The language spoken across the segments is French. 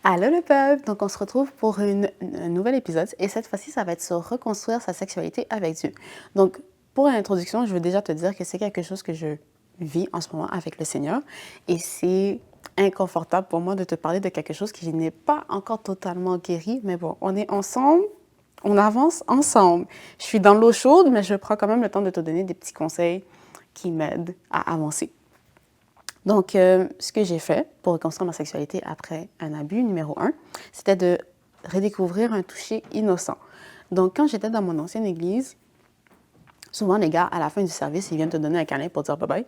Allô le peuple! Donc on se retrouve pour un nouvel épisode et cette fois-ci, ça va être sur reconstruire sa sexualité avec Dieu. Donc pour l'introduction, je veux déjà te dire que c'est quelque chose que je vis en ce moment avec le Seigneur et c'est inconfortable pour moi de te parler de quelque chose qui n'est pas encore totalement guéri, mais bon, on est ensemble, on avance ensemble. Je suis dans l'eau chaude, mais je prends quand même le temps de te donner des petits conseils qui m'aident à avancer. Donc, ce que j'ai fait pour reconstruire ma sexualité après un abus, numéro 1, c'était de redécouvrir un toucher innocent. Donc, quand j'étais dans mon ancienne église, souvent les gars, à la fin du service, ils viennent te donner un câlin pour dire bye-bye.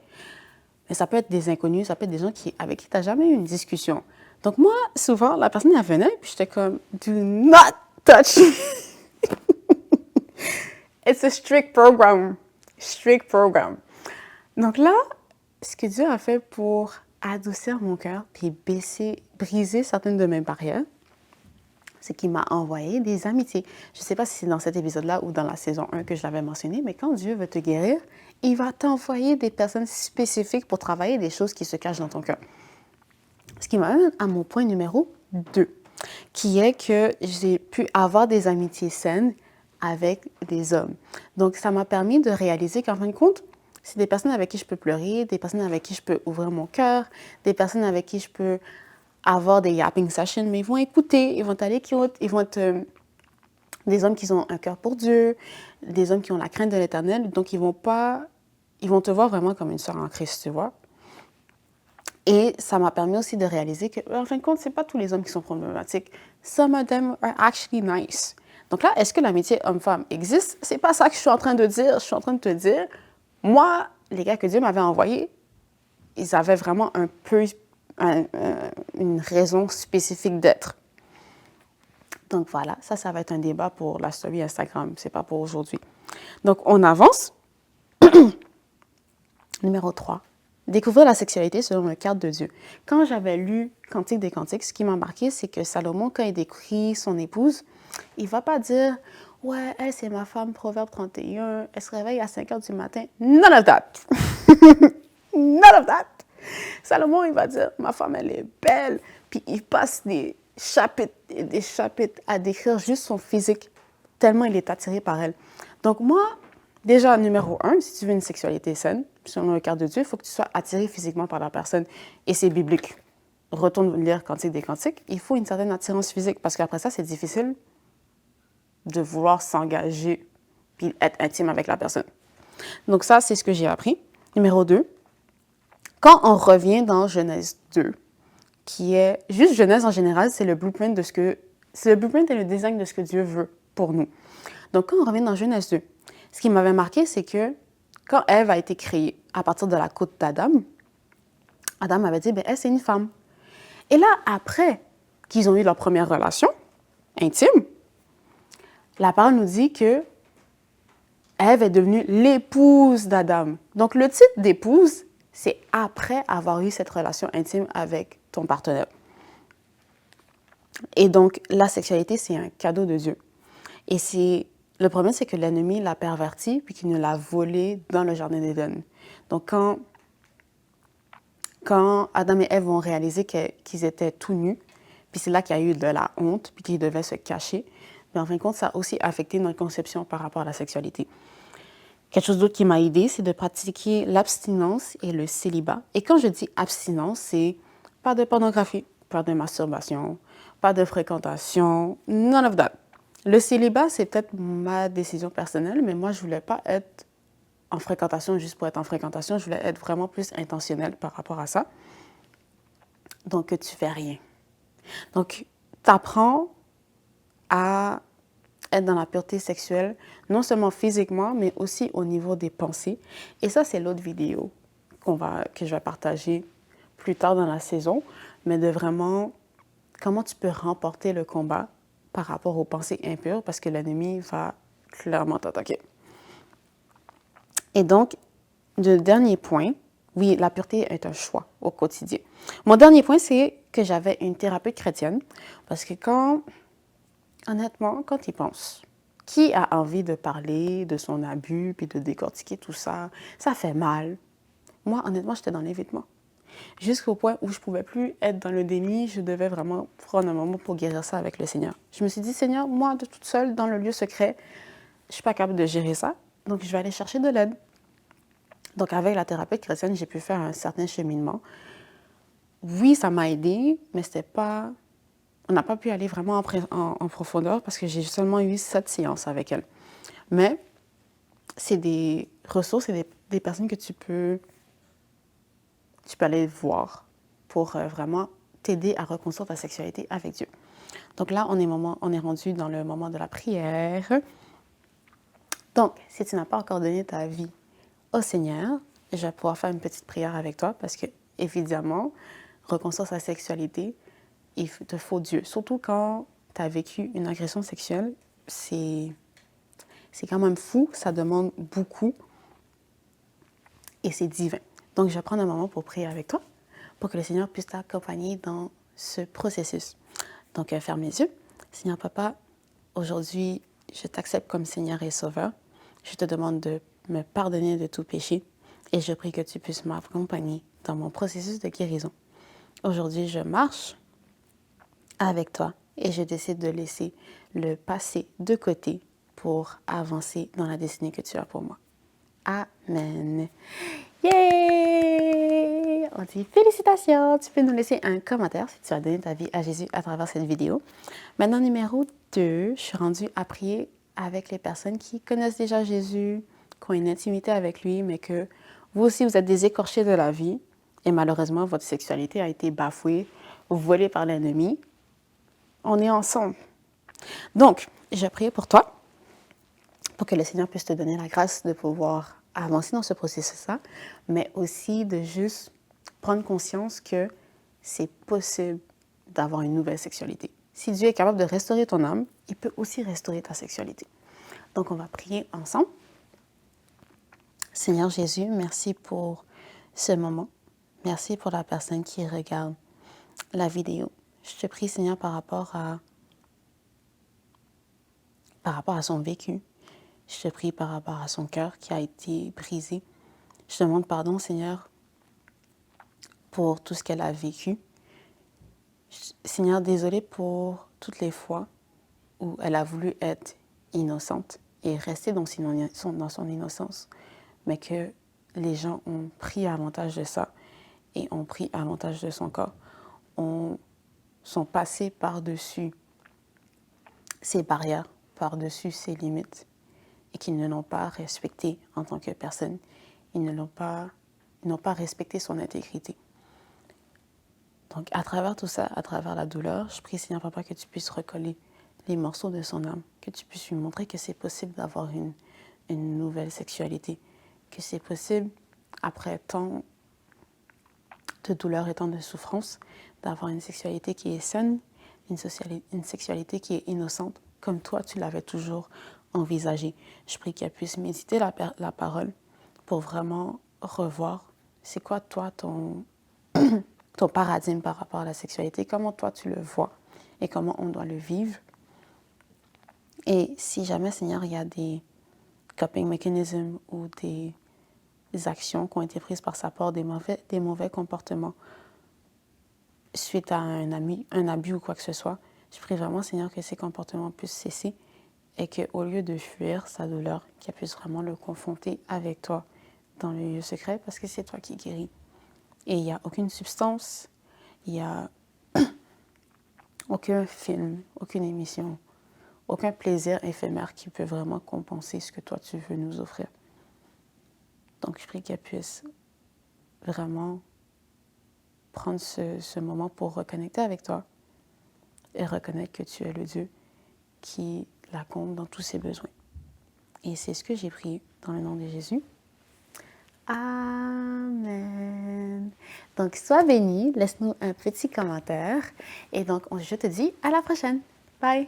Mais ça peut être des inconnus, ça peut être des gens avec qui tu n'as jamais eu une discussion. Donc, moi, souvent, la personne, elle venait, puis j'étais comme, do not touch me. It's a strict program. Strict program. Donc là, ce que Dieu a fait pour adoucir mon cœur puis briser certaines de mes barrières, c'est qu'il m'a envoyé des amitiés. Je ne sais pas si c'est dans cet épisode-là ou dans la saison 1 que je l'avais mentionné, mais quand Dieu veut te guérir, il va t'envoyer des personnes spécifiques pour travailler des choses qui se cachent dans ton cœur. Ce qui m'amène à mon point numéro 2, qui est que j'ai pu avoir des amitiés saines avec des hommes. Donc, ça m'a permis de réaliser qu'en fin de compte, c'est des personnes avec qui je peux pleurer, des personnes avec qui je peux ouvrir mon cœur, des personnes avec qui je peux avoir des yapping sessions, mais ils vont écouter, ils vont être ils vont être des hommes qui ont un cœur pour Dieu, des hommes qui ont la crainte de l'Éternel, donc ils vont te voir vraiment comme une sœur en Christ, tu vois. Et ça m'a permis aussi de réaliser que, en fin de compte, c'est pas tous les hommes qui sont problématiques. Some of them are actually nice. Donc là, est-ce que l'amitié homme-femme existe? C'est pas ça que je suis en train de dire. Je suis en train de te dire, moi, les gars que Dieu m'avait envoyés, ils avaient vraiment une raison spécifique d'être. Donc voilà, ça va être un débat pour la story Instagram. C'est pas pour aujourd'hui. Donc on avance. Numéro 3. Découvrir la sexualité selon le cadre de Dieu. Quand j'avais lu Cantique des Cantiques, ce qui m'a marqué, c'est que Salomon, quand il décrit son épouse, il ne va pas dire « Ouais, elle, c'est ma femme, Proverbe 31, elle se réveille à 5 heures du matin. » None of that! None of that! Salomon, il va dire « Ma femme, elle est belle. » Puis il passe des chapitres et des chapitres à décrire juste son physique, tellement il est attiré par elle. Donc moi, déjà, numéro 1, si tu veux une sexualité saine, selon le cadre de Dieu, il faut que tu sois attiré physiquement par la personne. Et c'est biblique. Retourne lire Cantique des Cantiques. Il faut une certaine attirance physique parce qu'après ça, c'est difficile de vouloir s'engager puis être intime avec la personne. Donc ça, c'est ce que j'ai appris. Numéro 2, quand on revient dans Genèse 2, qui est juste Genèse en général, c'est le blueprint et le design de ce que Dieu veut pour nous. Donc quand on revient dans Genèse 2, ce qui m'avait marqué, c'est que quand Ève a été créée à partir de la côte d'Adam, Adam avait dit, elle, c'est une femme. Et là, après qu'ils ont eu leur première relation intime, la parole nous dit que Ève est devenue l'épouse d'Adam. Donc, le titre d'épouse, c'est après avoir eu cette relation intime avec ton partenaire. Et donc, la sexualité, c'est un cadeau de Dieu. Et le problème, c'est que l'ennemi l'a perverti puis qu'il nous l'a volé dans le jardin d'Éden. Donc, quand Adam et Ève vont réaliser qu'ils étaient tout nus, puis c'est là qu'il y a eu de la honte, puis qu'ils devaient se cacher, mais en fin de compte, ça a aussi affecté notre conception par rapport à la sexualité. Quelque chose d'autre qui m'a aidée, c'est de pratiquer l'abstinence et le célibat. Et quand je dis abstinence, c'est pas de pornographie, pas de masturbation, pas de fréquentation, none of that. Le célibat, c'est peut-être ma décision personnelle, mais moi, je voulais pas être en fréquentation juste pour être en fréquentation. Je voulais être vraiment plus intentionnelle par rapport à ça. Donc, tu fais rien. Donc, tu apprends à être dans la pureté sexuelle, non seulement physiquement, mais aussi au niveau des pensées. Et ça, c'est l'autre vidéo que je vais partager plus tard dans la saison, mais de vraiment comment tu peux remporter le combat par rapport aux pensées impures, parce que l'ennemi va clairement t'attaquer. Et donc, le dernier point, oui, la pureté est un choix au quotidien. Mon dernier point, c'est que j'avais une thérapeute chrétienne, parce que honnêtement, quand tu y penses, qui a envie de parler de son abus puis de décortiquer tout ça? Ça fait mal. Moi, honnêtement, j'étais dans l'évitement. Jusqu'au point où je ne pouvais plus être dans le déni, je devais vraiment prendre un moment pour guérir ça avec le Seigneur. Je me suis dit, Seigneur, moi, de toute seule, dans le lieu secret, je ne suis pas capable de gérer ça, donc je vais aller chercher de l'aide. Donc avec la thérapeute chrétienne, j'ai pu faire un certain cheminement. Oui, ça m'a aidé, mais c'était pas... On n'a pas pu aller vraiment en profondeur parce que j'ai seulement eu 7 séances avec elle. Mais c'est des ressources et des personnes que tu peux aller voir pour vraiment t'aider à reconstruire ta sexualité avec Dieu. Donc là, on est rendu dans le moment de la prière. Donc, si tu n'as pas encore donné ta vie au Seigneur, je vais pouvoir faire une petite prière avec toi parce que, évidemment, reconstruire sa sexualité, il te faut Dieu. Surtout quand tu as vécu une agression sexuelle, c'est quand même fou, ça demande beaucoup et c'est divin. Donc, je vais prendre un moment pour prier avec toi, pour que le Seigneur puisse t'accompagner dans ce processus. Donc, ferme les yeux. Seigneur Papa, aujourd'hui, je t'accepte comme Seigneur et Sauveur. Je te demande de me pardonner de tout péché et je prie que tu puisses m'accompagner dans mon processus de guérison. Aujourd'hui, je marche avec toi et je décide de laisser le passé de côté pour avancer dans la destinée que tu as pour moi. Amen. Yeah! On dit félicitations! Tu peux nous laisser un commentaire si tu as donné ta vie à Jésus à travers cette vidéo. Maintenant, numéro 2, je suis rendue à prier avec les personnes qui connaissent déjà Jésus, qui ont une intimité avec lui, mais que vous aussi, vous êtes des écorchés de la vie et malheureusement, votre sexualité a été bafouée, volée par l'ennemi. On est ensemble. Donc, je prie pour toi, pour que le Seigneur puisse te donner la grâce de pouvoir avancer dans ce processus-là, mais aussi de juste prendre conscience que c'est possible d'avoir une nouvelle sexualité. Si Dieu est capable de restaurer ton âme, il peut aussi restaurer ta sexualité. Donc, on va prier ensemble. Seigneur Jésus, merci pour ce moment. Merci pour la personne qui regarde la vidéo. Je te prie, Seigneur, par rapport à son vécu. Je te prie par rapport à son cœur qui a été brisé. Je te demande pardon, Seigneur, pour tout ce qu'elle a vécu. Seigneur, désolé pour toutes les fois où elle a voulu être innocente et rester dans son innocence, mais que les gens ont pris avantage de ça et ont pris avantage de son corps, sont passés par-dessus ses barrières, par-dessus ses limites, et qu'ils ne l'ont pas respecté en tant que personne. Ils n'ont pas respecté son intégrité. Donc, à travers tout ça, à travers la douleur, je prie, Seigneur Papa, que tu puisses recoller les morceaux de son âme, que tu puisses lui montrer que c'est possible d'avoir une nouvelle sexualité, que c'est possible, après tant de douleur et tant de souffrance, d'avoir une sexualité qui est saine, une sexualité qui est innocente, comme toi, tu l'avais toujours envisagé. Je prie qu'elle puisse méditer la parole pour vraiment revoir c'est quoi, toi, ton paradigme par rapport à la sexualité, comment toi, tu le vois et comment on doit le vivre. Et si jamais, Seigneur, il y a des coping mechanisms ou des actions qui ont été prises par sa part, des mauvais comportements suite à un abus ou quoi que ce soit, je prie vraiment, Seigneur, que ces comportements puissent cesser et qu'au lieu de fuir sa douleur, qu'elle puisse vraiment le confronter avec toi dans le lieu secret parce que c'est toi qui guéris. Et il n'y a aucune substance, il n'y a aucun film, aucune émission, aucun plaisir éphémère qui peut vraiment compenser ce que toi tu veux nous offrir. Donc je prie qu'elle puisse vraiment prendre ce moment pour reconnecter avec toi et reconnaître que tu es le Dieu qui la comble dans tous ses besoins. Et c'est ce que j'ai prié dans le nom de Jésus. Amen. Donc, sois béni, laisse-nous un petit commentaire. Et donc, je te dis à la prochaine. Bye.